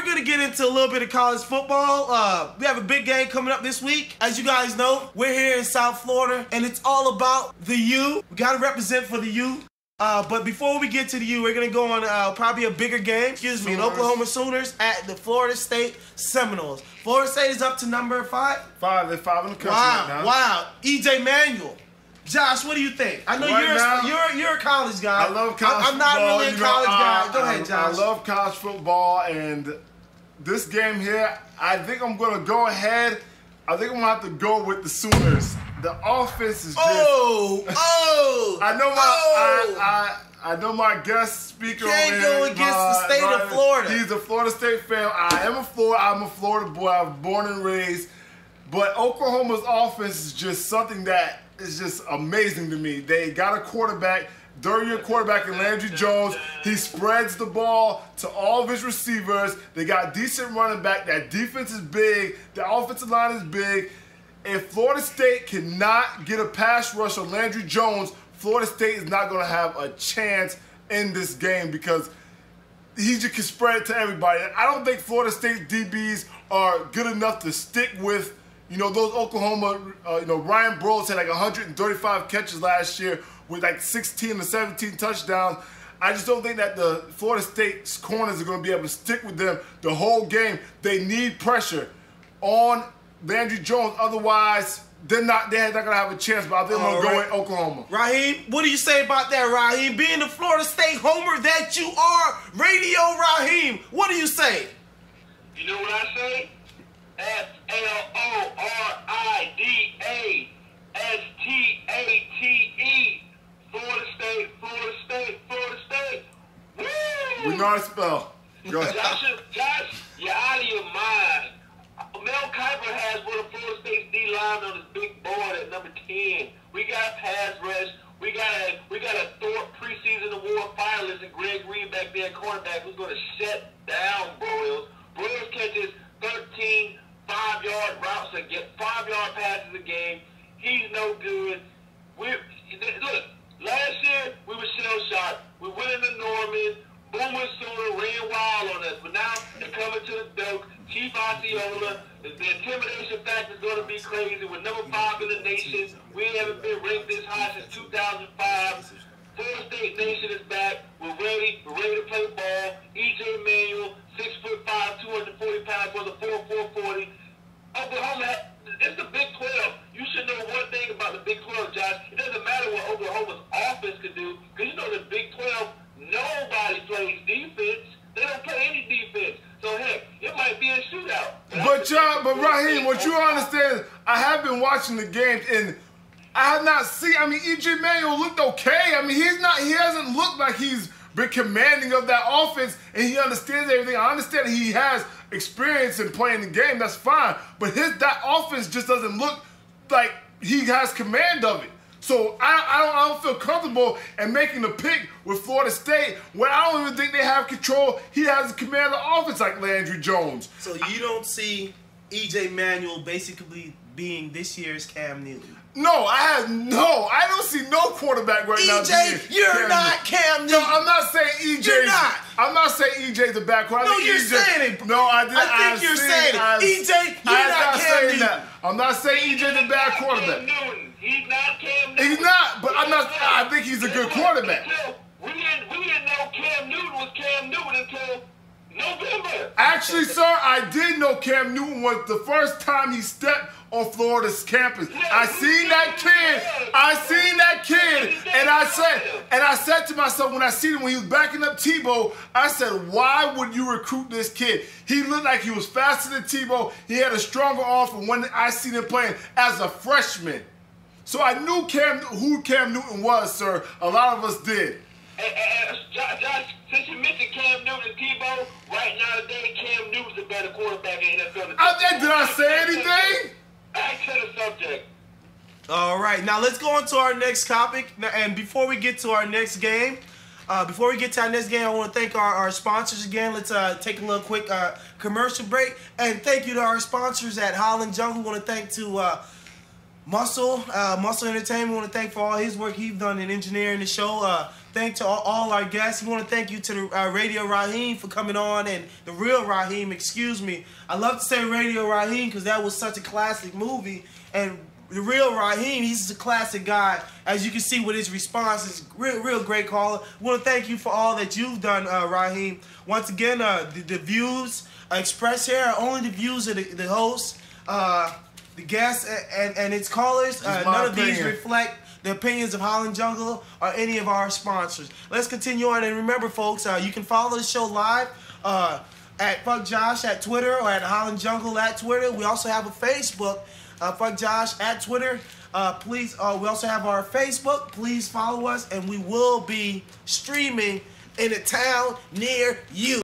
going to get into a little bit of college football. We have a big game coming up this week. As you guys know, we're here in South Florida, and it's all about the U. We got to represent for the U. But before we get to the U, we're going to go on probably a bigger game. An Oklahoma Sooners at the Florida State Seminoles. Florida State is up to number 5? 5. They're 5 in the country right now. Wow. E.J. Manuel. Josh, what do you think? I know you're a college guy. I love college football. I'm not really a college guy. Go ahead, Josh. I love college football, and this game here, I think I'm going to go ahead. I think I'm going to have to go with the Sooners. The offense is just... I know my guest speaker can't go against the state of Florida. He's a Florida State fan. I'm a Florida boy. I was born and raised. But Oklahoma's offense is just something that is just amazing to me. They got a quarterback, third-year quarterback in Landry Jones. He spreads the ball to all of his receivers. They got decent running back. That defense is big. The offensive line is big. If Florida State cannot get a pass rush on Landry Jones, Florida State is not going to have a chance in this game because he just can spread it to everybody. I don't think Florida State DBs are good enough to stick with, those Oklahoma, Ryan Broyles had like 135 catches last year with like 16 to 17 touchdowns. I just don't think that the Florida State's corners are going to be able to stick with them the whole game. They need pressure on Landry Jones. Otherwise, they're not going to have a chance, but I think I'm going to go with Oklahoma. Raheem, what do you say about that, Raheem? Being the Florida State homer that you are, Radio Raheem, what do you say? You know what I say? FLORIDASTATE. Florida State, Florida State, Florida State. Woo! We know how to spell. Go ahead. Josh, you're out of your mind. Mel Kiper has one of Florida State's D linemen on his big board at number 10. We got pass rush. We got a Thorpe preseason award finalist and Greg Reed back there, cornerback, who's going to shut down Broyles. Broyles catches 13 5-yard routes a game, 5-yard passes a game. He's no good. Look, last year we were shell-shocked. We went into Norman. Boomer Sooner ran wild on us, but now they're coming to the Doak. Chief Osceola, the intimidation factor is going to be crazy. We're number 5 in the nation. We haven't been ranked this high since 2005. Florida State Nation is back. We're ready. We're ready to play ball. E.J. Manuel, 6'5", 240 pounds, was a 4.40. Oklahoma, it's the Big 12. You should know one thing about the Big 12, Josh. It doesn't matter what Oklahoma's offense can do, because the Big 12, nobody plays defense. They don't play any defense. So, heck, it might be a shootout. But Raheem, what you understand, I have been watching the games, and I have not seen, E.J. Manuel looked okay. He hasn't looked like he's been commanding of that offense, and he understands everything. I understand that he has experience in playing the game. That's fine. But that offense just doesn't look like he has command of it. So I don't feel comfortable in making a pick with Florida State when I don't even think they have control. He has command of the offense like Landry Jones. So you don't see E.J. Manuel basically being this year's Cam Newton? No, I don't see no quarterback right now. EJ, you're not Cam Newton. No, I'm not saying EJ. You're not. I'm not saying EJ's a bad quarterback. No, you're saying it. No, I didn't. I think you're saying it. EJ, you're not Cam Newton. I'm not saying EJ's a bad quarterback. He's not Cam Newton. He's not, but I think he's a good quarterback. We didn't know Cam Newton was Cam Newton until November. Actually, sir, I did know Cam Newton was the first time he stepped on Florida's campus. I seen that kid, and I said to myself when I seen him when he was backing up Tebow, I said, why would you recruit this kid? He looked like he was faster than Tebow. He had a stronger arm from when I seen him playing as a freshman. So I knew who Cam Newton was, sir. A lot of us did. Josh, since you mentioned Cam Newton and Tebow, right now today, Cam Newton's a better quarterback in the NFL. Did I say anything? Back to the subject. All right, now let's go on to our next topic. And before we get to our next game, I want to thank our sponsors again. Let's take a little quick commercial break. And thank you to our sponsors at Holland Jungle. We want to thank Muscle Entertainment. We want to thank for all his work he's done in engineering the show. Thank to all our guests. We want to thank you to the Radio Raheem for coming on, and the real Raheem, excuse me. I love to say Radio Raheem because that was such a classic movie, and the real Raheem, he's a classic guy. As you can see with his responses, real great caller. We want to thank you for all that you've done, Raheem. Once again, the views expressed here are only the views of the host, the guests, and its callers. None of these reflect the opinions of Holland Jungle or any of our sponsors. Let's continue on, and remember, folks, you can follow the show live at Fuck Josh at Twitter or at Holland Jungle at Twitter. We also have a Facebook, Fuck Josh at Twitter. Please, we also have our Facebook. Please follow us, and we will be streaming in a town near you.